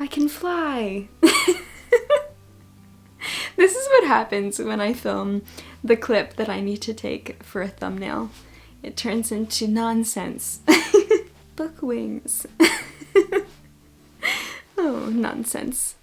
I can fly! This is what happens when I film the clip that I need to take for a thumbnail. It turns into nonsense. Book wings. Oh, nonsense.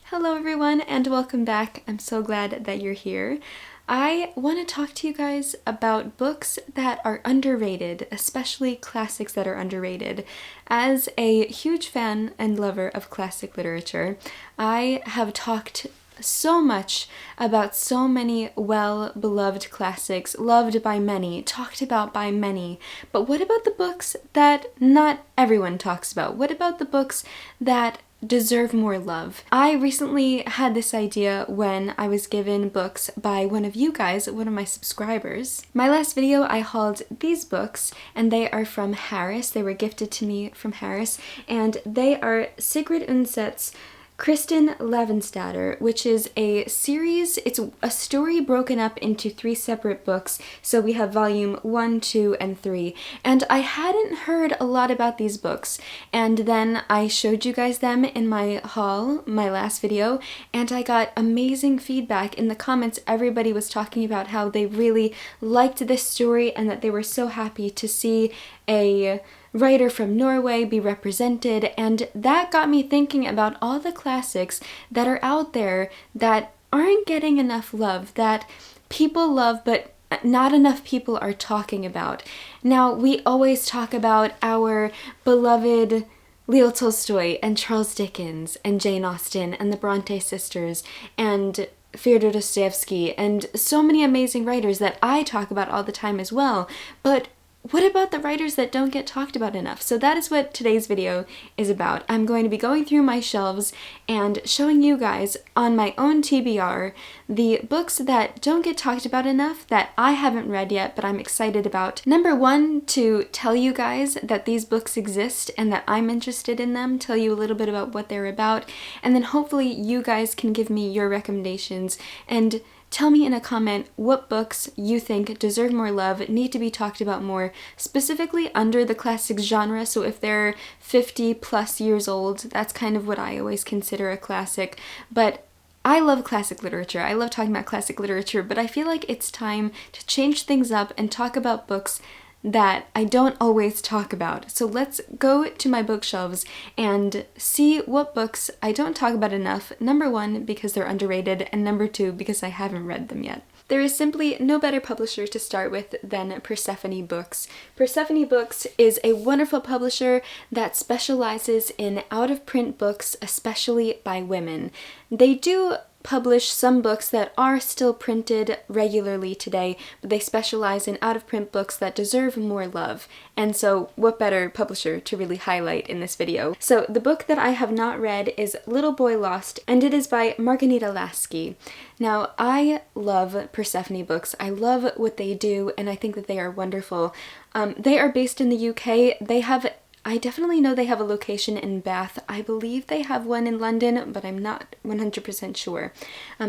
Hello everyone and welcome back. I'm so glad that you're here. I want to talk to you guys about books that are underrated, especially classics that are underrated. As a huge fan and lover of classic literature, I have talked so much about so many well-beloved classics, loved by many, talked about by many. But what about the books that not everyone talks about? What about the books that deserve more love? I recently had this idea when I was given books by one of you guys, one of my subscribers. My last video I hauled these books and they are from Harris. They were gifted to me from Harris and they are Sigrid Undset's Kristin Lavransdatter, which is a series. It's a story broken up into 3 separate books. So we have volume 1, 2, and 3. And I hadn't heard a lot about these books. And then I showed you guys them in my haul, my last video, and I got amazing feedback in the comments. Everybody was talking about how they really liked this story and that they were so happy to see a writer from Norway be represented, and that got me thinking about all the classics that are out there that aren't getting enough love, that people love but not enough people are talking about. Now, we always talk about our beloved Leo Tolstoy and Charles Dickens and Jane Austen and the Bronte sisters and Fyodor Dostoevsky and so many amazing writers that I talk about all the time as well, but what about the writers that don't get talked about enough? So that is what today's video is about. I'm going to be going through my shelves and showing you guys on my own TBR the books that don't get talked about enough that I haven't read yet but I'm excited about. Number 1, to tell you guys that these books exist and that I'm interested in them, tell you a little bit about what they're about, and then hopefully you guys can give me your recommendations and tell me in a comment what books you think deserve more love, need to be talked about more, specifically under the classics genre. So if they're 50 plus years old, that's kind of what I always consider a classic. But I love classic literature. I love talking about classic literature, but I feel like it's time to change things up and talk about books that I don't always talk about. So let's go to my bookshelves and see what books I don't talk about enough. Number 1, because they're underrated, and number 2, because I haven't read them yet. There is simply no better publisher to start with than Persephone Books. Persephone Books is a wonderful publisher that specializes in out-of-print books, especially by women. They do publish some books that are still printed regularly today, but they specialize in out-of-print books that deserve more love. And so what better publisher to really highlight in this video? So the book that I have not read is Little Boy Lost, and it is by Margarita Lasky. Now, I love Persephone Books. I love what they do, and I think that they are wonderful. They are based in the UK. I definitely know they have a location in Bath. I believe they have one in London, but I'm not 100% sure.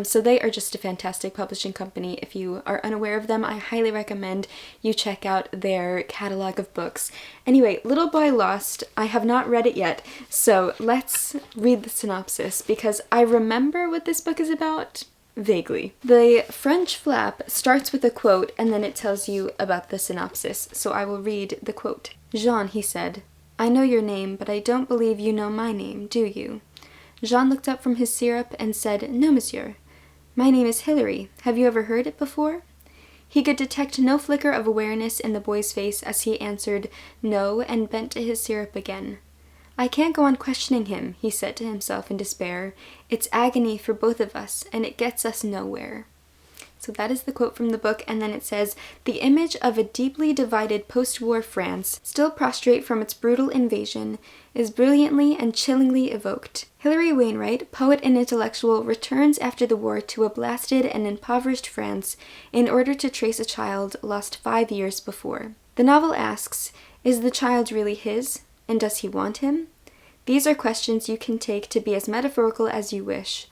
So they are just a fantastic publishing company. If you are unaware of them, I highly recommend you check out their catalog of books. Anyway, Little Boy Lost, I have not read it yet, so let's read the synopsis because I remember what this book is about. Vaguely. The French flap starts with a quote and then it tells you about the synopsis, so I will read the quote. Jean, he said, I know your name, but I don't believe you know my name, do you? Jean looked up from his syrup and said, No, monsieur. My name is Hilary. Have you ever heard it before? He could detect no flicker of awareness in the boy's face as he answered no and bent to his syrup again. I can't go on questioning him, he said to himself in despair. It's agony for both of us, and it gets us nowhere. So that is the quote from the book, and then it says, the image of a deeply divided post-war France, still prostrate from its brutal invasion, is brilliantly and chillingly evoked. Hilary Wainwright, poet and intellectual, returns after the war to a blasted and impoverished France in order to trace a child lost 5 years before. The novel asks, is the child really his, and does he want him? These are questions you can take to be as metaphorical as you wish.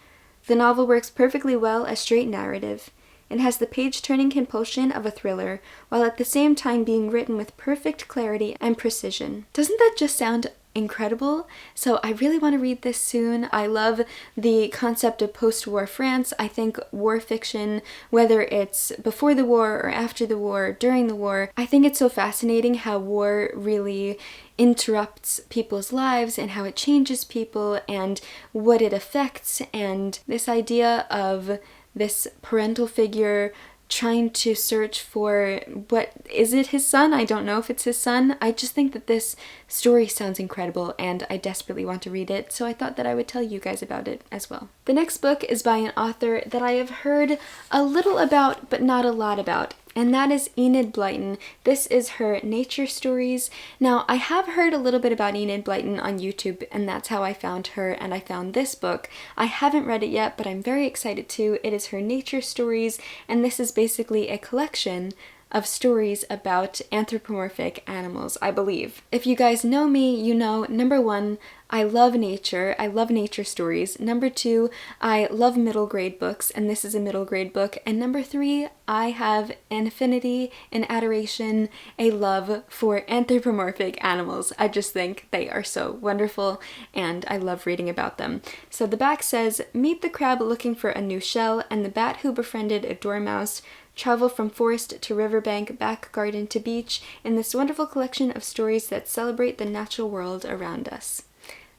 The novel works perfectly well as straight narrative. It has the page-turning compulsion of a thriller, while at the same time being written with perfect clarity and precision. Doesn't that just sound incredible. So I really want to read this soon. I love the concept of post-war France. I think war fiction, whether it's before the war or after the war, during the war, I think it's so fascinating how war really interrupts people's lives and how it changes people and what it affects, and this idea of this parental figure trying to search for, what is it, his son? I don't know if it's his son. I just think that this story sounds incredible and I desperately want to read it, so I thought that I would tell you guys about it as well. The next book is by an author that I have heard a little about but not a lot about, and that is Enid Blyton. This is her nature stories. Now, I have heard a little bit about Enid Blyton on YouTube, and that's how I found her, and I found this book. I haven't read it yet, but I'm very excited to. It is her nature stories, and this is basically a collection of stories about anthropomorphic animals, I believe. If you guys know me, you know, number one, I love nature. I love nature stories. Number two, I love middle grade books, and this is a middle grade book. And number three, I have an affinity, an adoration, a love for anthropomorphic animals. I just think they are so wonderful, and I love reading about them. So the back says, meet the crab looking for a new shell, and the bat who befriended a dormouse. Travel from forest to riverbank, back garden to beach, in this wonderful collection of stories that celebrate the natural world around us.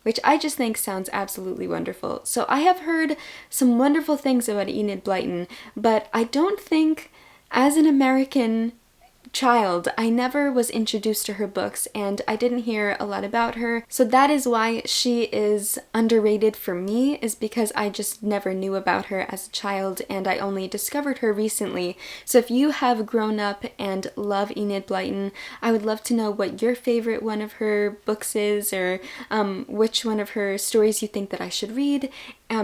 Which I just think sounds absolutely wonderful. So I have heard some wonderful things about Enid Blyton, but I don't think, as an American child, I never was introduced to her books, and I didn't hear a lot about her. So that is why she is underrated for me, is because I just never knew about her as a child, and I only discovered her recently. So if you have grown up and love Enid Blyton, I would love to know what your favorite one of her books is, or which one of her stories you think that I should read,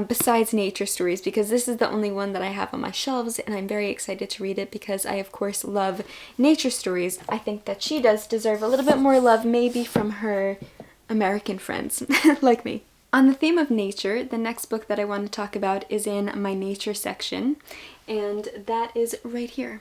besides nature stories, because this is the only one that I have on my shelves, and I'm very excited to read it because I of course love nature stories. I think that she does deserve a little bit more love, maybe from her American friends like me. On the theme of nature, the next book that I want to talk about is in my nature section, and that is right here.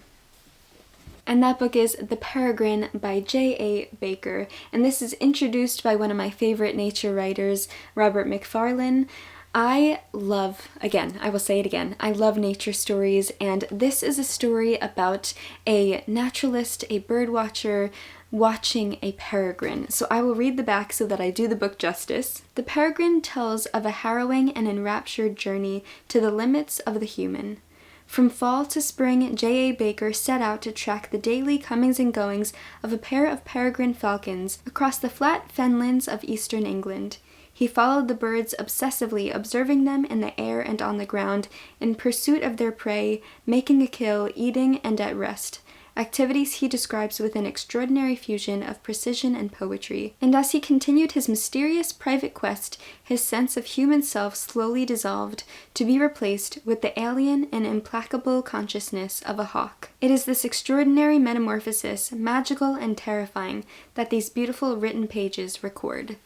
And that book is The Peregrine by J.A. Baker, and this is introduced by one of my favorite nature writers, Robert Macfarlane. I love, again, I will say it again, I love nature stories, and this is a story about a naturalist, a bird watcher, watching a peregrine. So I will read the back so that I do the book justice. The Peregrine tells of a harrowing and enraptured journey to the limits of the human. From fall to spring, J.A. Baker set out to track the daily comings and goings of a pair of peregrine falcons across the flat fenlands of eastern England. He followed the birds obsessively, observing them in the air and on the ground, in pursuit of their prey, making a kill, eating, and at rest. Activities he describes with an extraordinary fusion of precision and poetry. And as he continued his mysterious private quest, his sense of human self slowly dissolved, to be replaced with the alien and implacable consciousness of a hawk. It is this extraordinary metamorphosis, magical and terrifying, that these beautiful written pages record.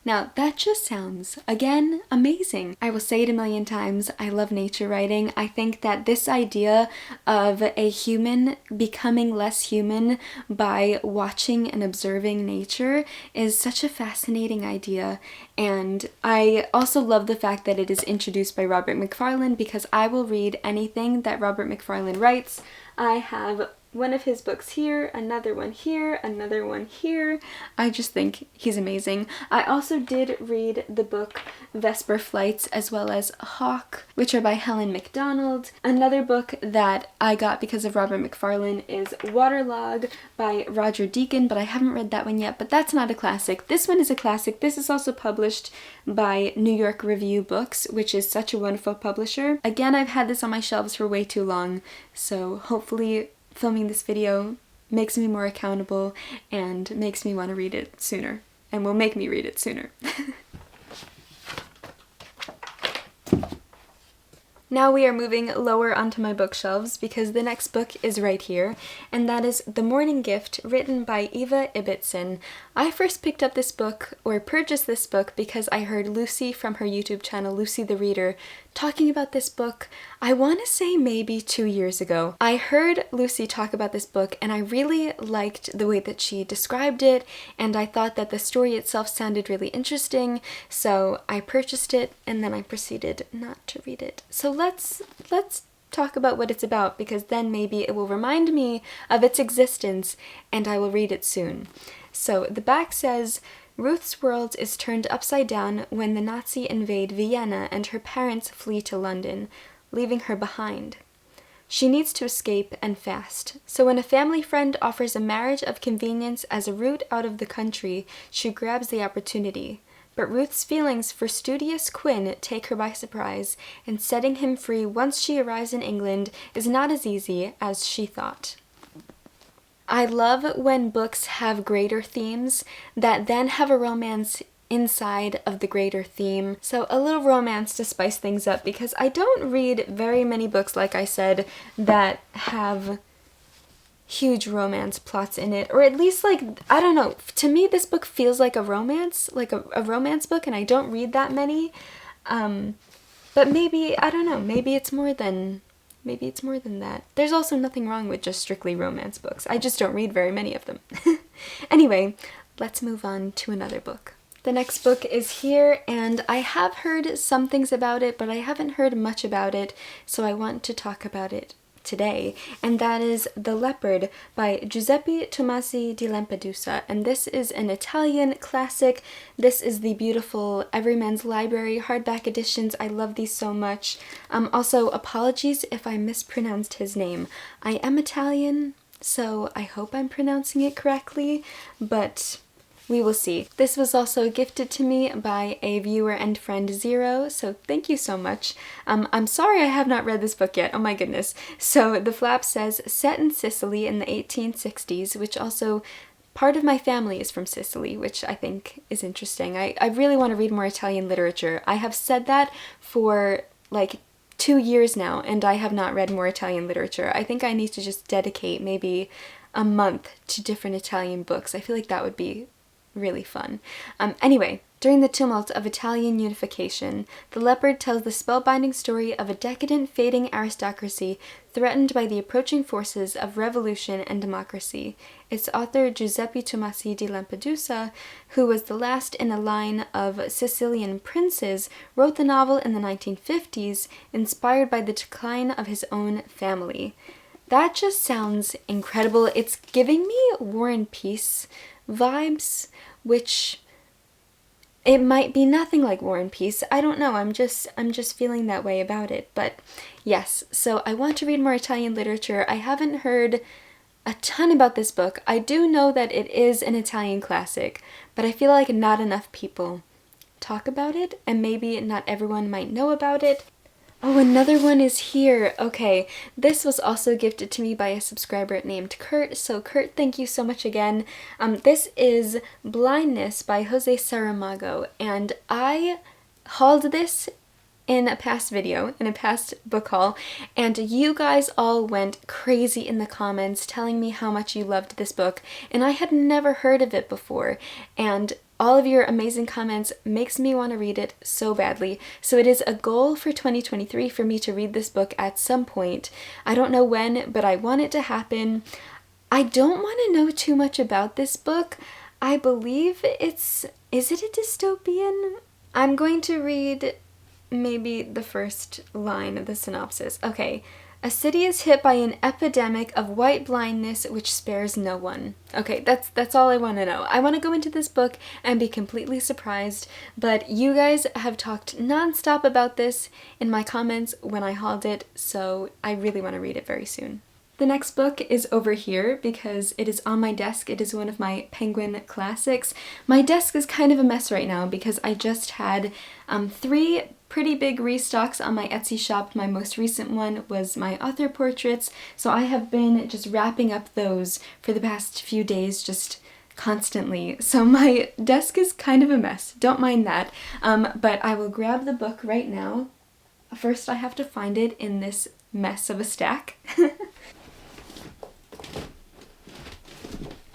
Now, that just sounds, again, amazing. I will say it a million times, I love nature writing. I think that this idea of a human becoming less human by watching and observing nature is such a fascinating idea. And I also love the fact that it is introduced by Robert Macfarlane, because I will read anything that Robert Macfarlane writes. I have one of his books here, another one here, another one here. I just think he's amazing. I also did read the book Vesper Flights as well as Hawk, which are by Helen Macdonald. Another book that I got because of Robert Macfarlane is Waterlog by Roger Deacon, but I haven't read that one yet, but that's not a classic. This one is a classic. This is also published by New York Review Books, which is such a wonderful publisher. Again, I've had this on my shelves for way too long, so hopefully filming this video makes me more accountable and makes me want to read it sooner, and will make me read it sooner. Now we are moving lower onto my bookshelves because the next book is right here, and that is The Morning Gift, written by Eva Ibbotson. I first picked up this book, or purchased this book, because I heard Lucy from her YouTube channel, Lucy the Reader, talking about this book, I want to say maybe 2 years ago. I heard Lucy talk about this book and I really liked the way that she described it, and I thought that the story itself sounded really interesting, so I purchased it and then I proceeded not to read it. So let's talk about what it's about, because then maybe it will remind me of its existence and I will read it soon. So the back says, Ruth's world is turned upside down when the Nazi invade Vienna and her parents flee to London, leaving her behind. She needs to escape, and fast. So when a family friend offers a marriage of convenience as a route out of the country, she grabs the opportunity. But Ruth's feelings for studious Quinn take her by surprise, and setting him free once she arrives in England is not as easy as she thought. I love when books have greater themes that then have a romance inside of the greater theme. So a little romance to spice things up, because I don't read very many books, like I said, that have huge romance plots in it, or at least, like, I don't know, to me this book feels like a romance, like a romance book, and I don't read that many, but maybe, I don't know, maybe it's more than that. There's also nothing wrong with just strictly romance books. I just don't read very many of them. Anyway, let's move on to another book. The next book is here, and I have heard some things about it, but I haven't heard much about it, so I want to talk about it today, and that is The Leopard by Giuseppe Tomasi di Lampedusa, and this is an Italian classic. This is the beautiful Everyman's Library hardback editions. I love these so much. Also, apologies if I mispronounced his name. I am Italian, so I hope I'm pronouncing it correctly, but we will see. This was also gifted to me by a viewer and friend, Zero, so thank you so much. I'm sorry I have not read this book yet, oh my goodness. So the flap says, set in Sicily in the 1860s, which also, part of my family is from Sicily, which I think is interesting. I really want to read more Italian literature. I have said that for like 2 years now, and I have not read more Italian literature. I think I need to just dedicate maybe a month to different Italian books. I feel like that would be really fun. Anyway, during the tumult of Italian unification, The Leopard tells the spellbinding story of a decadent, fading aristocracy threatened by the approaching forces of revolution and democracy. Its author, Giuseppe Tomasi di Lampedusa, who was the last in a line of Sicilian princes, wrote the novel in the 1950s, inspired by the decline of his own family. That just sounds incredible. It's giving me War and Peace vibes, which it might be nothing like War and Peace. I don't know. I'm just feeling that way about it. But yes, so I want to read more Italian literature. I haven't heard a ton about this book. I do know that it is an Italian classic, but I feel like not enough people talk about it, and maybe not everyone might know about it. Oh, another one is here. Okay, this was also gifted to me by a subscriber named Kurt. So Kurt, thank you so much again. This is Blindness by Jose Saramago, and I hauled this in a past video, in a past book haul, and you guys all went crazy in the comments telling me how much you loved this book, and I had never heard of it before, and all of your amazing comments makes me want to read it so badly. So it is a goal for 2023 for me to read this book at some point. I don't know when, but I want it to happen. I don't want to know too much about this book. I believe is it a dystopian? I'm going to read maybe the first line of the synopsis. Okay. A city is hit by an epidemic of white blindness which spares no one. Okay, that's all I want to know. I want to go into this book and be completely surprised, but you guys have talked nonstop about this in my comments when I hauled it, so I really want to read it very soon. The next book is over here because it is on my desk. It is one of my Penguin classics. My desk is kind of a mess right now because I just had 3 pretty big restocks on my Etsy shop. My most recent one was my author portraits, so I have been just wrapping up those for the past few days, just constantly. So my desk is kind of a mess. Don't mind that. But I will grab the book right now. First, I have to find it in this mess of a stack.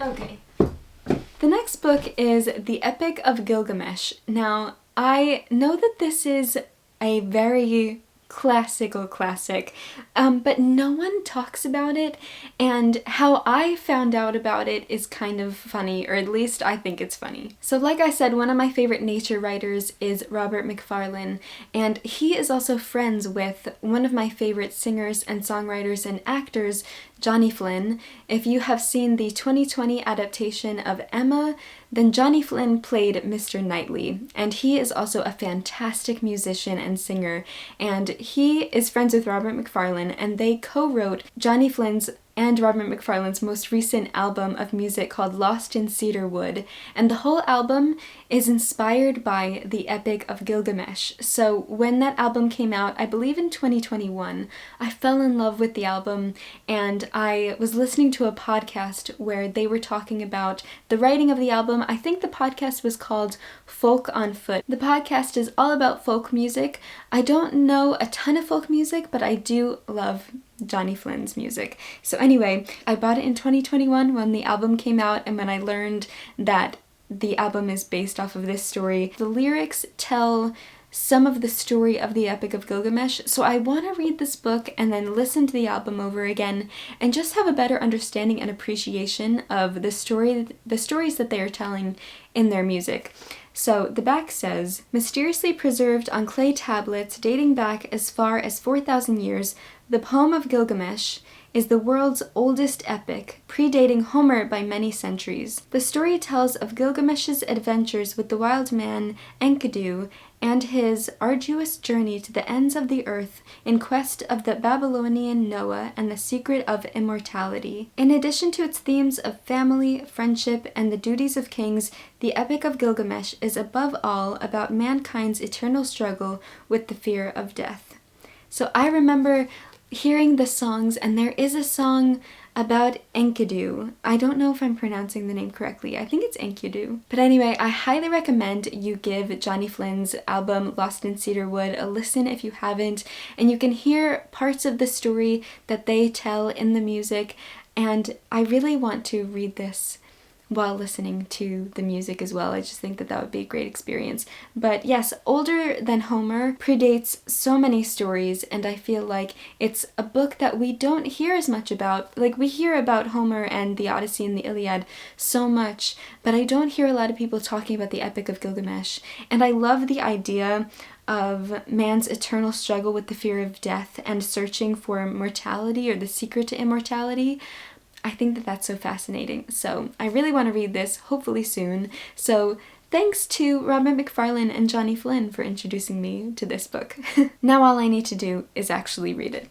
Okay. The next book is The Epic of Gilgamesh. Now, I know that this is a very classical classic, but no one talks about it, and how I found out about it is kind of funny, or at least I think it's funny. So like I said, one of my favorite nature writers is Robert Macfarlane, and he is also friends with one of my favorite singers and songwriters and actors, Johnny Flynn. If you have seen the 2020 adaptation of Emma, then Johnny Flynn played Mr. Knightley, and he is also a fantastic musician and singer, and he is friends with Robert Macfarlane, and they co-wrote Johnny Flynn's and Robert Macfarlane's most recent album of music called Lost in Cedarwood, and the whole album is inspired by the Epic of Gilgamesh. So when that album came out, I believe in 2021, I fell in love with the album, and I was listening to a podcast where they were talking about the writing of the album. I think the podcast was called Folk on Foot. The podcast is all about folk music. I don't know a ton of folk music, but I do love Johnny Flynn's music. So anyway, I bought it in 2021 when the album came out, and when I learned that the album is based off of this story, the lyrics tell some of the story of the Epic of Gilgamesh, so I want to read this book and then listen to the album over again and just have a better understanding and appreciation of the stories that they are telling in their music. So the back says, mysteriously preserved on clay tablets dating back as far as 4,000 years, the poem of Gilgamesh is the world's oldest epic, predating Homer by many centuries. The story tells of Gilgamesh's adventures with the wild man Enkidu and his arduous journey to the ends of the earth in quest of the Babylonian Noah and the secret of immortality. In addition to its themes of family, friendship, and the duties of kings, the Epic of Gilgamesh is above all about mankind's eternal struggle with the fear of death. So I remember hearing the songs, and there is a song about Enkidu. I don't know if I'm pronouncing the name correctly. I think it's Enkidu. But anyway, I highly recommend you give Johnny Flynn's album Lost in Cedarwood a listen if you haven't, and you can hear parts of the story that they tell in the music, and I really want to read this while listening to the music as well. I just think that that would be a great experience. But yes, older than Homer, predates so many stories, and I feel like it's a book that we don't hear as much about. Like, we hear about Homer and the Odyssey and the Iliad so much, but I don't hear a lot of people talking about the Epic of Gilgamesh. And I love the idea of man's eternal struggle with the fear of death and searching for mortality, or the secret to immortality. I think that that's so fascinating. So I really want to read this, hopefully soon. So thanks to Robert Macfarlane and Johnny Flynn for introducing me to this book. Now all I need to do is actually read it.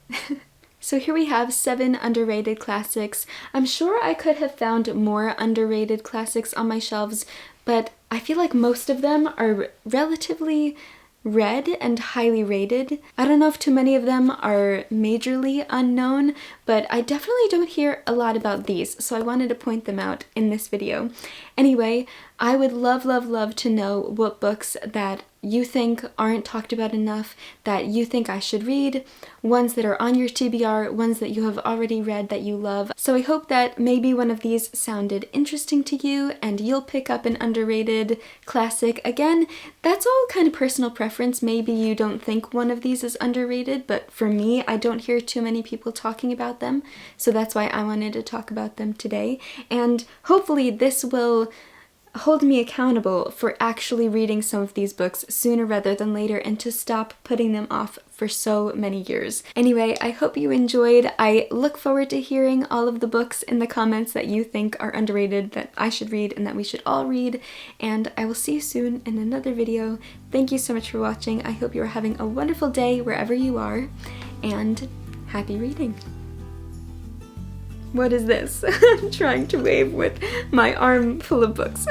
So here we have 7 underrated classics. I'm sure I could have found more underrated classics on my shelves, but I feel like most of them are relatively read and highly rated. I don't know if too many of them are majorly unknown, but I definitely don't hear a lot about these, so I wanted to point them out in this video. Anyway, I would love, love, love to know what books that you think aren't talked about enough, that you think I should read, ones that are on your TBR, ones that you have already read that you love. So I hope that maybe one of these sounded interesting to you and you'll pick up an underrated classic. Again, that's all kind of personal preference. Maybe you don't think one of these is underrated, but for me, I don't hear too many people talking about them, so that's why I wanted to talk about them today. And hopefully this will hold me accountable for actually reading some of these books sooner rather than later, and to stop putting them off for so many years. Anyway, I hope you enjoyed. I look forward to hearing all of the books in the comments that you think are underrated, that I should read, and that we should all read, and I will see you soon in another video. Thank you so much for watching. I hope you are having a wonderful day wherever you are, and happy reading. What is this? I'm trying to wave with my arm full of books.